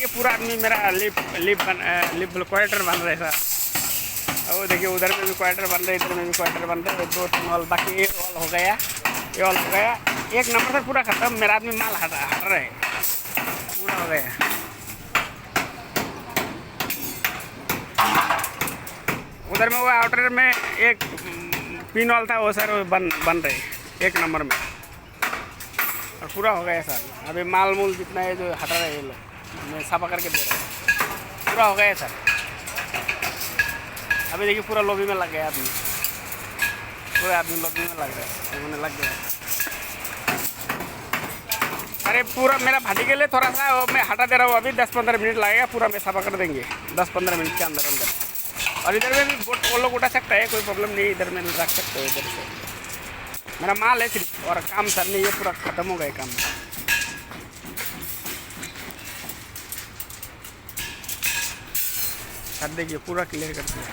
देखिए पूरा आदमी मेरा लिप क्वार्टर बन रहा है सर। और देखिए उधर में भी क्वार्टर बन रहे हैं, इधर में भी क्वार्टर बन रहे हैं, 2-3 वॉल बाकी, एक वॉल हो गया, ये वॉल हो गया, एक नंबर से पूरा खत्म। मेरा आदमी माल हट रहा है, पूरा हो गया। उधर में वो आउटर में एक पिन वॉल था, वो सर बन रहे एक नंबर में, और पूरा हो गया सर। अभी माल मूल जितना है जो हटा रहे हैं ये लोग, मैं साफा करके दे रहा हूँ, पूरा हो गया सर। अभी देखिए पूरा लॉबी में लग गया आदमी, पूरे आदमी लॉबी में लग रहा है, उन्होंने लग गया। अरे पूरा मेरा भाटी के लिए थोड़ा सा वो मैं हटा दे रहा हूँ, अभी 10-15 मिनट लगेगा, पूरा मैं साफा कर देंगे 10-15 मिनट के अंदर अंदर। और इधर में भी वो लोग उठा सकता है, कोई प्रॉब्लम नहीं, इधर में रख सकते हो इधर से। मेरा माल है सिर्फ, और काम सर नहीं, ये पूरा ख़त्म हो गया काम। सर देखिए पूरा क्लियर कर दिया।